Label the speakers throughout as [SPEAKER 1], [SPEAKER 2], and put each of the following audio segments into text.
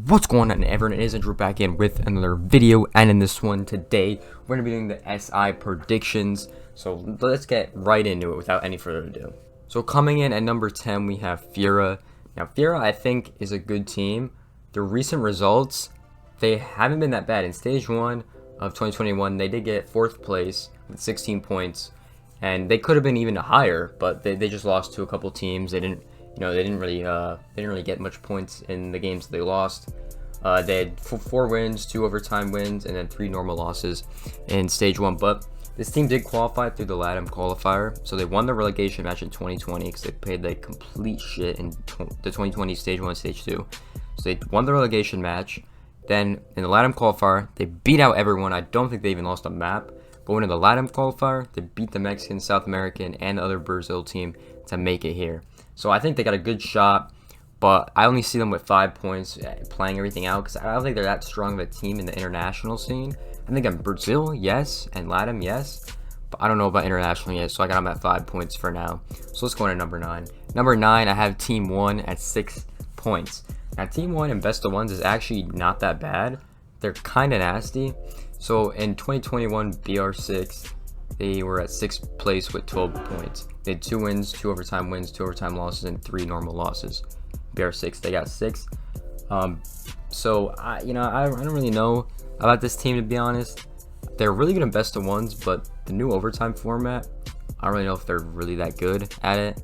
[SPEAKER 1] What's going on, everyone? It is Andrew back in with another video, and in this one today we're going to be doing the SI predictions. So let's get right into it without any further ado. So coming in at number 10 we have Fira. Now Fira I think is a good team. The recent results, they haven't been that bad. In stage 1 of 2021 they did get 4th place with 16 points, and they could have been even higher, but they just lost to a couple teams. They didn't really get much points in the games they lost. They had 4 wins, 2 overtime wins, and then 3 normal losses in stage 1. But this team did qualify through the LATAM qualifier, so they won the relegation match in 2020 because they played like complete shit in the 2020 stage 1 and stage 2. So they won the relegation match. Then in the LATAM qualifier, they beat out everyone. I don't think they even lost a map. Going to the LATAM qualifier, they beat the Mexican, South American, and the other Brazil team to make it here. So I think they got a good shot, but I only see them with 5 points playing everything out because I don't think they're that strong of a team in the international scene. I think in Brazil, yes, and LATAM, yes, but I don't know about international yet, so I got them at 5 points for now. So let's go on to number 9. Number 9, I have Team 1 at 6 points. Now, Team 1 in Best of Ones is actually not that bad. They're kind of nasty. So in 2021 BR6, they were at 6th place with 12 points. They had 2 wins, 2 overtime wins, 2 overtime losses, and 3 normal losses. BR6, they got 6. So I don't really know about this team, to be honest. They're really good in Best of Ones, but the new overtime format, I don't really know if they're really that good at it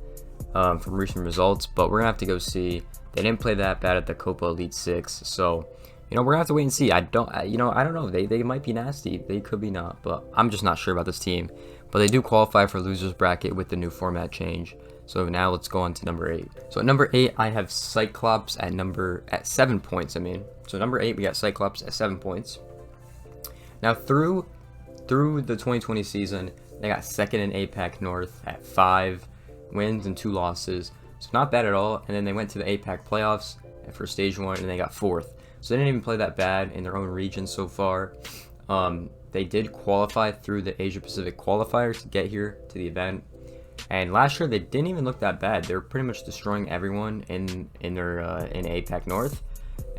[SPEAKER 1] from recent results. But we're gonna have to go see. They didn't play that bad at the Copa Elite 6, so we're gonna have to wait and see. I don't know. They might be nasty. They could be not, but I'm just not sure about this team. But they do qualify for losers bracket with the new format change. So now let's go on to number 8. So at number 8, I have Cyclops at 7 points. So number 8, we got Cyclops at 7 points. Now through the 2020 season, they got 2nd in APAC North at 5 wins and 2 losses. So not bad at all. And then they went to the APAC playoffs for stage 1, and they got 4th. So they didn't even play that bad in their own region so far. They did qualify through the Asia Pacific qualifiers to get here to the event. And last year they didn't even look that bad. They were pretty much destroying everyone in APAC North,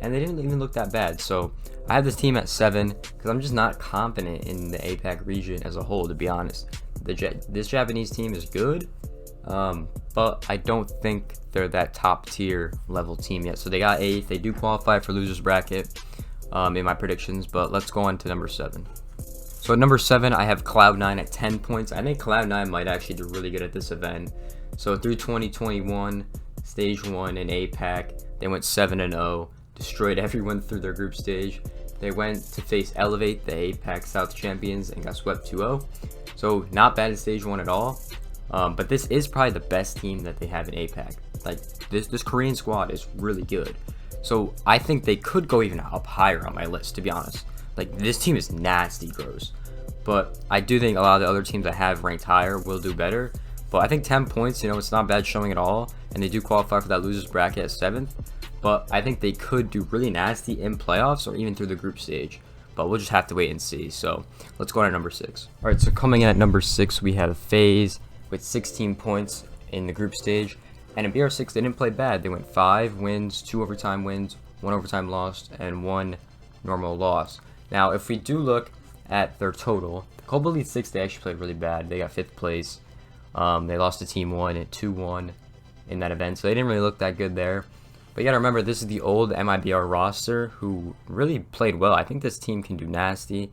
[SPEAKER 1] and they didn't even look that bad. So I have this team at 7 because I'm just not confident in the APAC region as a whole, to be honest. This Japanese team is good, but I don't think they're that top tier level team yet. So they got 8th. They do qualify for losers bracket in my predictions, but let's go on to number 7. So at number 7, I have Cloud9 at 10 points. I think Cloud9 might actually do really good at this event. So through 2021 stage 1 in APAC, they went 7-0, destroyed everyone through their group stage. They went to face Elevate, the APAC South champions, and got swept 2-0. So not bad in stage 1 at all. But this is probably the best team that they have in APAC. Like this Korean squad is really good. So I think they could go even up higher on my list, to be honest. Like this team is nasty gross. But I do think a lot of the other teams I have ranked higher will do better. But I think 10 points, it's not bad showing at all. And they do qualify for that losers bracket at 7th. But I think they could do really nasty in playoffs or even through the group stage. But we'll just have to wait and see. So let's go on to number 6. Alright, so coming in at number 6, we have FaZe with 16 points in the group stage. And in BR6, they didn't play bad. They went 5 wins, 2 overtime wins, 1 overtime loss, and 1 normal loss. Now, if we do look at their total, the Copa Elite 6, they actually played really bad. They got 5th place. They lost to Team 1 at 2-1 in that event, so they didn't really look that good there. But you gotta remember, this is the old MIBR roster who really played well. I think this team can do nasty.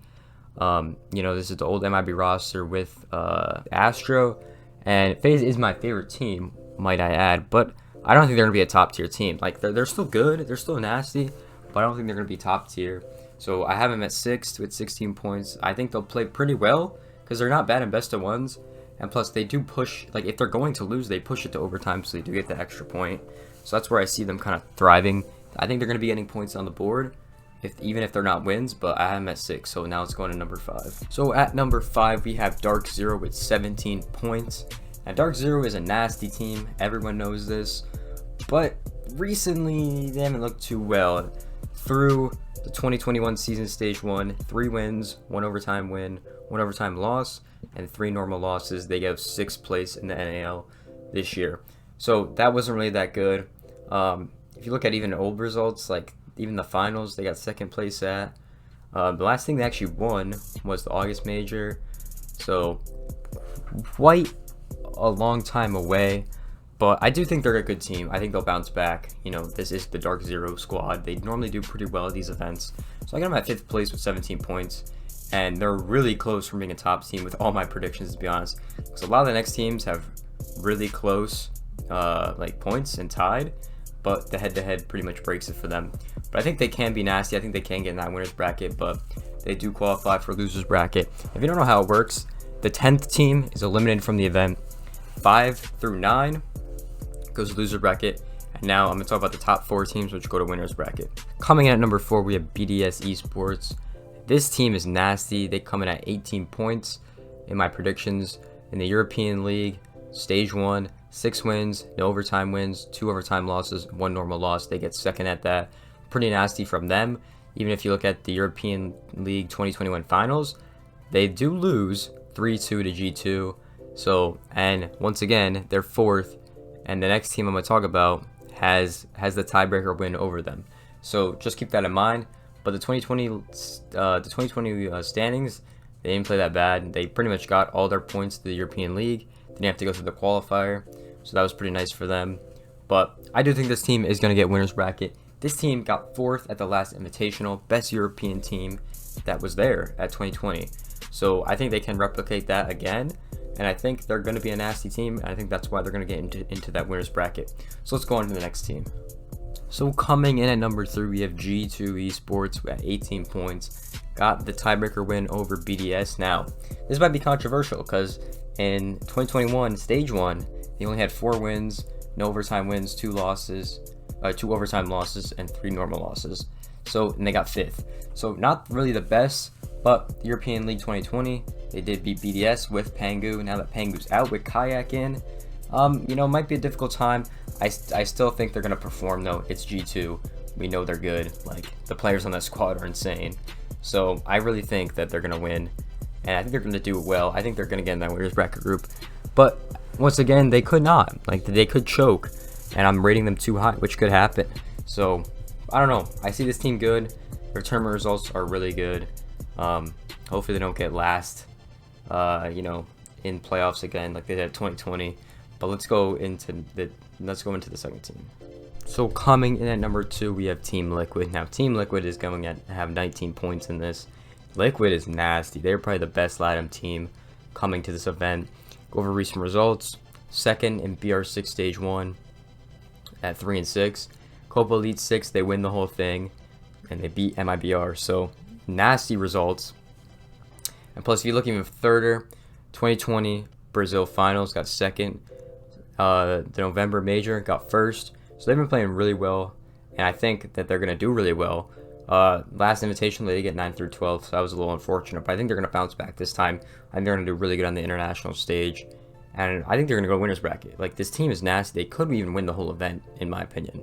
[SPEAKER 1] This is the old MIB roster with Astro, and FaZe is my favorite team, might I add. But I don't think they're gonna be a top tier team. Like they're still good, they're still nasty, but I don't think they're gonna be top tier. So I have them at 6th with 16 points. I think they'll play pretty well because they're not bad in Best of Ones. And plus, they do push, like if they're going to lose, they push it to overtime, so they do get the extra point. So that's where I see them kind of thriving. I think they're going to be getting points on the board, even if they're not wins, but I have them at 6. So now let's go on to number 5. So at number 5, we have Dark Zero with 17 points. Now, Dark Zero is a nasty team. Everyone knows this. But recently, they haven't looked too well. Through the 2021 season stage 1, 3 wins, 1 overtime win, 1 overtime loss, and 3 normal losses. They got 6th place in the NAL this year. So that wasn't really that good. If you look at even old results, like even the finals they got second place at. The last thing they actually won was the August Major, so quite a long time away. But I do think they're a good team. I think they'll bounce back. You know, this is the Dark Zero squad. They normally do pretty well at these events. So I got them at 5th place with 17 points. And they're really close from being a top team with all my predictions, to be honest. Because a lot of the next teams have really close like points and tied. But the head-to-head pretty much breaks it for them. But I think they can be nasty. I think they can get in that winner's bracket. But they do qualify for loser's bracket. If you don't know how it works, the 10th team is eliminated from the event. 5 through 9 goes to loser bracket. And now I'm going to talk about the top 4 teams which go to winner's bracket. Coming in at number 4, we have Bds Esports. This team is nasty. They come in at 18 points in my predictions. In the European League, Stage 1, 6 wins, no overtime wins, 2 overtime losses, 1 normal loss. They get second at that. Pretty nasty from them. Even if you look at the European League 2021 finals, they do lose 3-2 to G2. So, and once again, they're 4th. And the next team I'm going to talk about has the tiebreaker win over them. So just keep that in mind. But the 2020 standings, they didn't play that bad. They pretty much got all their points to the European League. They didn't have to go through the qualifier. So that was pretty nice for them. But I do think this team is going to get winner's bracket. This team got 4th at the last Invitational, best European team that was there at 2020. So I think they can replicate that again. And I think they're going to be a nasty team. And I think that's why they're going to get into that winner's bracket. So let's go on to the next team. So coming in at number 3, we have G2 Esports at 18 points. Got the tiebreaker win over BDS. Now, this might be controversial because in 2021, Stage 1, they only had 4 wins, no overtime wins, 2 losses, 2 overtime losses, and 3 normal losses. So, and they got 5th. So not really the best, but the European League 2020, they did beat BDS with Pangu. Now that Pangu's out with Kayak in, you know, might be a difficult time. I still think they're going to perform though. It's G2. We know they're good. Like, the players on that squad are insane. So I really think that they're going to win. And I think they're going to do it well. I think they're going to get in that winner's bracket group. But once again, they could not. Like, they could choke. And I'm rating them too high, which could happen. So, I don't know. I see this team good. Their tournament results are really good. Hopefully they don't get last, you know, in playoffs again like they did 2020. But let's go into the second team. So coming in at number 2, we have Team Liquid. Now Team Liquid is going to have 19 points in this. Liquid is nasty. They're probably the best LATAM team coming to this event. Go over recent results. 2nd in BR6 Stage 1 at 3-6. Copa Elite 6, they win the whole thing. And they beat MIBR. So nasty results. And plus, if you look even further, 2020 Brazil Finals got 2nd. The November Major got 1st. So they've been playing really well, and I think that they're going to do really well. Last Invitational, they did get 9 through 12, so that was a little unfortunate, but I think they're going to bounce back this time. I think they're going to do really good on the international stage, and I think they're going to go winner's bracket. Like, this team is nasty. They could even win the whole event, in my opinion.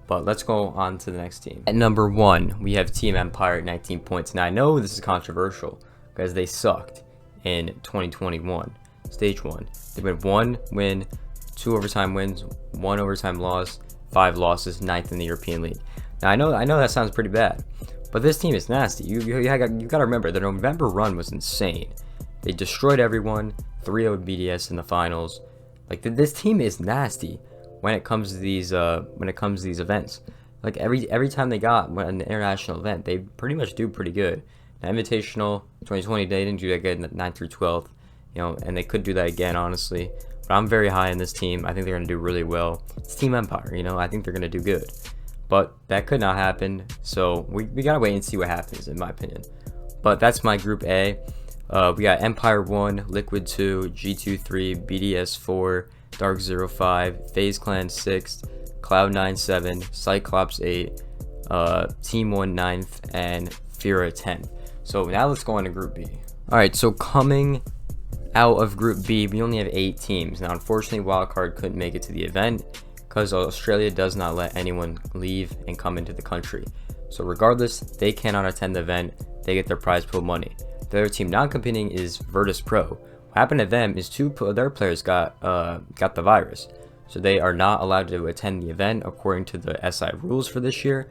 [SPEAKER 1] But let's go on to the next team. At number 1, we have Team Empire at 19 points. Now, I know this is controversial because they sucked in 2021, Stage 1. They went 1 win, 2 overtime wins, 1 overtime loss, 5 losses, 9th in the European League. Now I know that sounds pretty bad, but this team is nasty. You got to remember the November run was insane. They destroyed everyone, 3-0 BDS in the finals. Like, this team is nasty when it comes to these events. Like, every time they got an international event, they pretty much do pretty good. Now, Invitational 2020, they didn't do that good in the 9 through 12, you know, and they could do that again, honestly. But I'm very high in this team. I think they're going to do really well. It's Team Empire, you know. I think they're going to do good. But that could not happen. So we got to wait and see what happens, in my opinion. But that's my Group A. We got Empire 1, Liquid 2, G2 3, BDS 4, Dark 0 5, FaZe Clan 6, Cloud9 7, Cyclops 8, Team 1 9th, and Fira 10th. So now let's go on to Group B. Alright, so coming out of Group B, we only have 8 teams. Now, unfortunately, Wildcard couldn't make it to the event because Australia does not let anyone leave and come into the country. So regardless, they cannot attend the event. They get their prize pool money. The other team non-competing is Virtus Pro. What happened to them is 2 of their players got the virus. So they are not allowed to attend the event according to the SI rules for this year.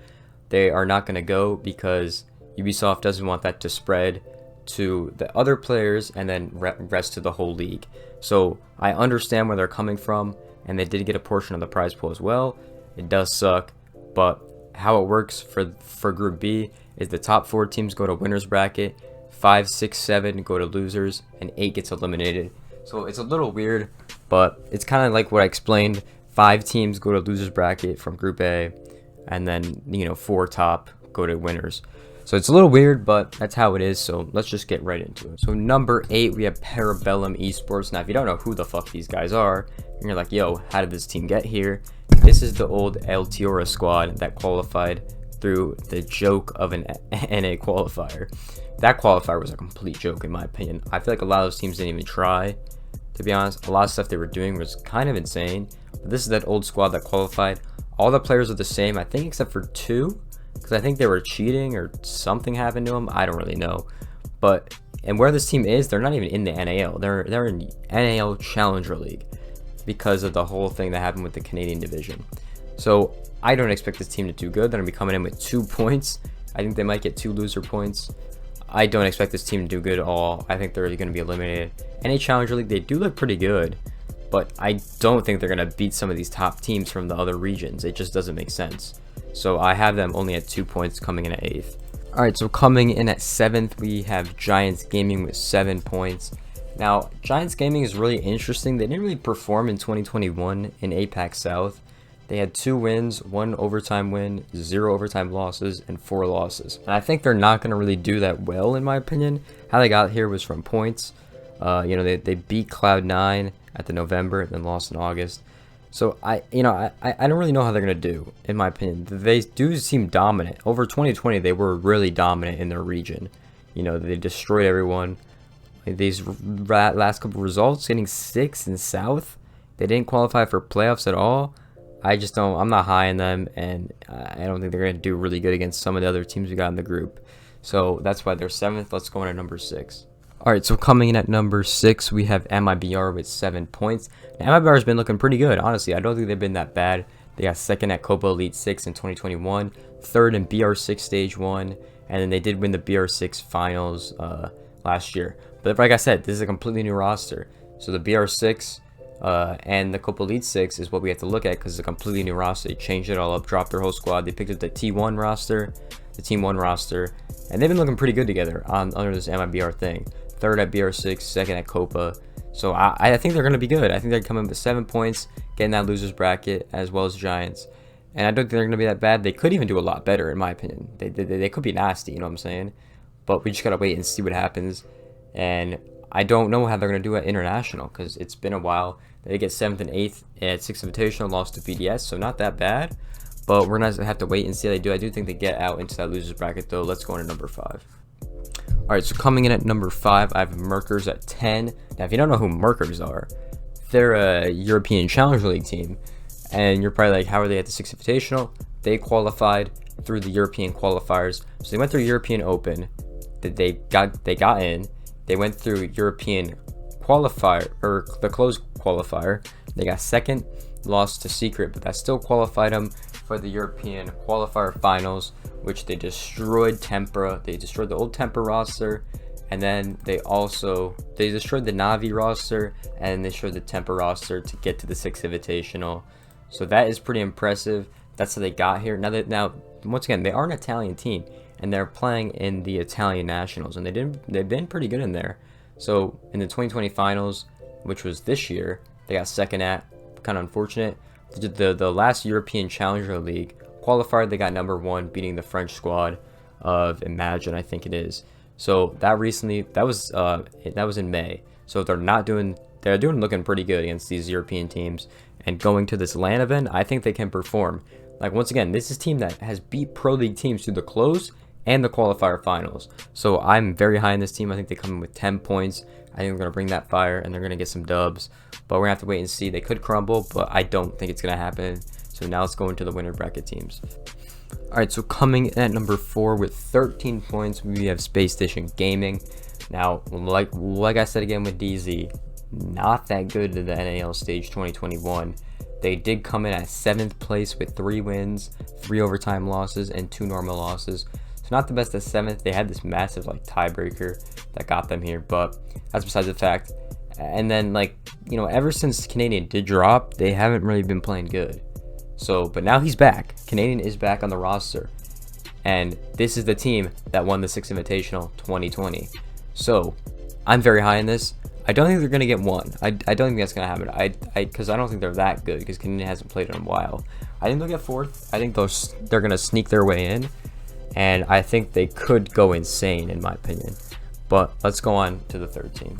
[SPEAKER 1] they are not going to go because Ubisoft doesn't want that to spread to the other players and then rest to the whole league. So I understand where they're coming from, and they did get a portion of the prize pool as well. It does suck, but how it works for Group B is the top 4 teams go to winners bracket, 5, 6, 7 go to losers, and 8 gets eliminated. So it's a little weird, but it's kind of like what I explained. 5 teams go to losers bracket from Group A, and then 4 top go to winners. So it's a little weird, but that's how it is. So let's just get right into it. So number 8, we have Bds Esports. Now, if you don't know who the fuck these guys are, and you're like, yo, how did this team get here? This is the old El Tiora squad that qualified through the joke of an NA qualifier. That qualifier was a complete joke in my opinion. I feel like a lot of those teams didn't even try, to be honest. A lot of stuff they were doing was kind of insane. But this is that old squad that qualified. All the players are the same, I think, except for 2, because I think they were cheating or something happened to them. I don't really know. But and where this team is, they're not even in the NAL. They're in NAL Challenger League because of the whole thing that happened with the Canadian division. So I don't expect this team to do good. They're gonna be coming in with 2 points. I think they might get 2 loser points. I don't expect this team to do good at all. I think they're going to be eliminated. NA Challenger League, they do look pretty good, but I don't think they're going to beat some of these top teams from the other regions. It just doesn't make sense. So I have them only at 2 points, coming in at 8th. Alright, so coming in at 7th, we have Giants Gaming with 7 points. Now, Giants Gaming is really interesting. They didn't really perform in 2021 in APAC South. They had 2 wins, 1 overtime win, 0 overtime losses, and 4 losses. And I think they're not going to really do that well, in my opinion. How they got here was from points. They beat Cloud9 at the November and then lost in August. So I don't really know how they're going to do, in my opinion. They do seem dominant. Over 2020, they were really dominant in their region. They destroyed everyone. These last couple results, getting 6th in South. They didn't qualify for playoffs at all. I'm not high in them, and I don't think they're going to do really good against some of the other teams we got in the group. So that's why they're 7th. Let's go on to number 6. Alright, so coming in at number 6, we have MIBR with 7 points. Now, MIBR has been looking pretty good, honestly. I don't think they've been that bad. They got 2nd at Copa Elite 6 in 2021, 3rd in BR6 Stage 1, and then they did win the BR6 Finals last year. But like I said, this is a completely new roster. So the BR6... and the Copa Elite 6 is what we have to look at because it's a completely new roster. They changed it all up, dropped their whole squad. They picked up the T1 roster, and they've been looking pretty good together under this MIBR thing. 3rd at BR6, 2nd at Copa. So I think they're going to be good. I think they're coming with 7 points, getting that losers bracket as well as Giants. And I don't think they're going to be that bad. They could even do a lot better, in my opinion. They could be nasty, you know what I'm saying? But we just got to wait and see what happens. And I don't know how they're going to do at International because it's been a while. They get 7th and 8th at 6th Invitational, lost to BDS, so not that bad. But we're going to have to wait and see how they do. I do think they get out into that losers bracket, though. Let's go on to number 5. Alright, so coming in at number 5, I have Merkers at 10. Now, if you don't know who Merkers are, they're a European Challenger League team. And you're probably like, how are they at the 6th Invitational? They qualified through the European qualifiers. So they went through European Open. They got in. They went through European qualifier, or the closed qualifier. They got 2nd, lost to Secret, but that still qualified them for the European qualifier finals, which they destroyed Tempera. They destroyed the old Tempera roster, and then they destroyed the Navi roster, and they destroyed the Tempera roster to get to the 6th Invitational. So that is pretty impressive. That's how they got here. Now, once again, they are an Italian team, and they're playing in the Italian Nationals, and they've been pretty good in there. So in the 2020 finals, which was this year, they got 2nd at, kind of unfortunate. The last European Challenger League qualifier, they got number 1, beating the French squad of Imagine, I think it is. So that was in May. So they're looking pretty good against these European teams, and going to this LAN event, I think they can perform. Like, once again, this is a team that has beat Pro League teams through the close and the qualifier finals. So I'm very high in this team. I think they come in with 10 points. I think they're going to bring that fire, and they're going to get some dubs. But we're going to have to wait and see. They could crumble, but I don't think it's going to happen. So now let's go into the winner bracket teams. Alright, so coming in at number 4 with 13 points, we have Space Station Gaming. Now, like I said again with DZ, not that good in the NAL stage 2021. They did come in at 7th place with 3 wins, 3 overtime losses, and 2 normal losses. So not the best at 7th. They had this massive like tiebreaker that got them here, but that's besides the fact. And then like, you know, ever since Canadian did drop, they haven't really been playing good. So, but now he's back. Canadian is back on the roster. And this is the team that won the 6th Invitational 2020. So, I'm very high in this. I don't think they're going to get one. I don't think that's going to happen. Because I don't think they're that good, because Canadian hasn't played in a while. I think they'll get 4th. I think they're going to sneak their way in. And I think they could go insane, in my opinion. But let's go on to the 3rd team.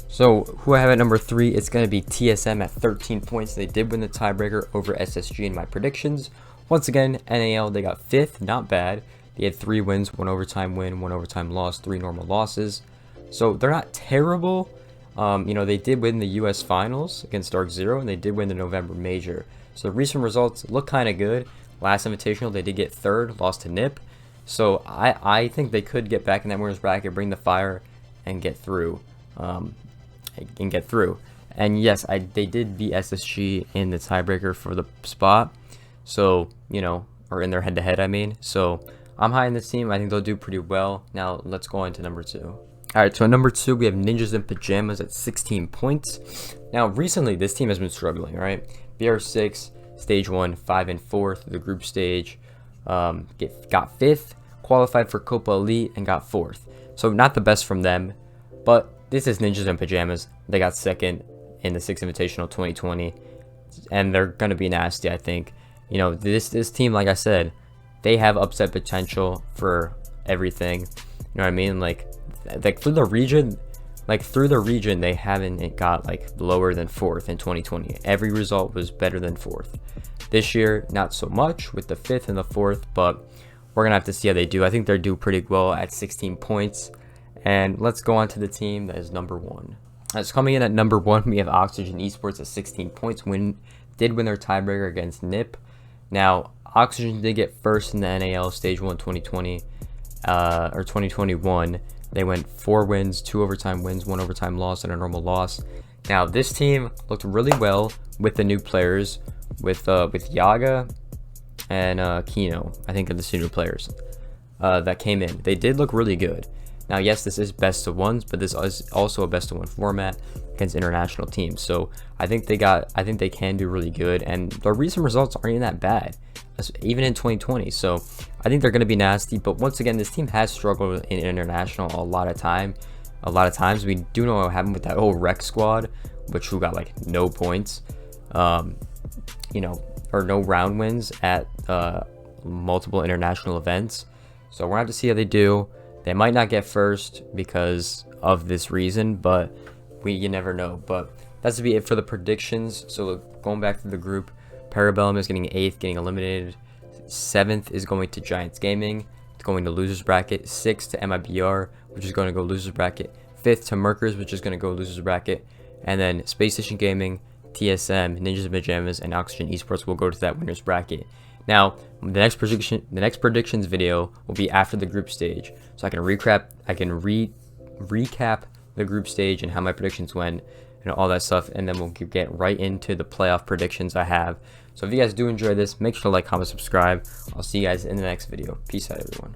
[SPEAKER 1] So, who I have at number 3, it's going to be TSM at 13 points. They did win the tiebreaker over SSG in my predictions. Once again, NAL, they got 5th, not bad. They had 3 wins, 1 overtime win, 1 overtime loss, 3 normal losses. So, they're not terrible. You know, they did win the US Finals against Dark Zero, and they did win the November Major. So, the recent results look kind of good. Last Invitational, they did get 3rd, lost to NIP. So, I think they could get back in that winner's bracket, bring the fire, and get through. And yes, they did beat SSG in the tiebreaker for the spot. So, you know, or in their head-to-head, I mean. So, I'm high in this team. I think they'll do pretty well. Now, let's go on to number 2. Alright, so at number 2, we have Ninjas in Pajamas at 16 points. Now, recently, this team has been struggling, right? BR6, Stage 1, 5 and 4th, the group stage. Got 5th, qualified for Copa Elite, and got 4th. So, not the best from them. But this is Ninjas in Pajamas. They got 2nd in the 6th Invitational 2020. And they're going to be nasty, I think. You know, this team, like I said, they have upset potential for everything. You know what I mean? Like through the region, they haven't got like lower than 4th in 2020. Every result was better than 4th. This year, not so much with the 5th and the 4th, but we're gonna have to see how they do. I think they're due pretty well at 16 points. And let's go on to the team that is number 1. That's coming in at number 1. We have Oxygen Esports at 16 points. Did win their tiebreaker against NIP. Now, Oxygen did get 1st in the NAL Stage 1 2020 or 2021. They went 4 wins, 2 overtime wins, 1 overtime loss, and a normal loss. Now, this team looked really well with the new players, with Yaga and Kino. I think are the senior players that came in. They did look really good. Now, yes, this is best of ones, but this is also a best of one format against international teams. So I think they can do really good, and the recent results aren't even that bad, even in 2020. So I think they're going to be nasty. But once again, this team has struggled in international a lot of times. We do know what happened with that whole Rec squad, who got like no points, you know, or no round wins at multiple international events. So we're gonna have to see how they do. They might not get 1st because of this reason, but you never know. But that's to be it for the predictions. So going back to the group, Parabellum is getting 8th, getting eliminated. 7th is going to Giants Gaming, it's going to losers bracket. 6th to MIBR, which is going to go losers bracket. 5th to Merkers, which is going to go losers bracket. And then Space Station Gaming, TSM, Ninjas in Pajamas, and Oxygen Esports will go to that winners bracket. Now, the next predictions video will be after the group stage, so I can recap the group stage and how my predictions went and all that stuff, and then we'll get right into the playoff predictions I have. So if you guys do enjoy this, make sure to like, comment, subscribe. I'll see you guys in the next video. Peace out, everyone.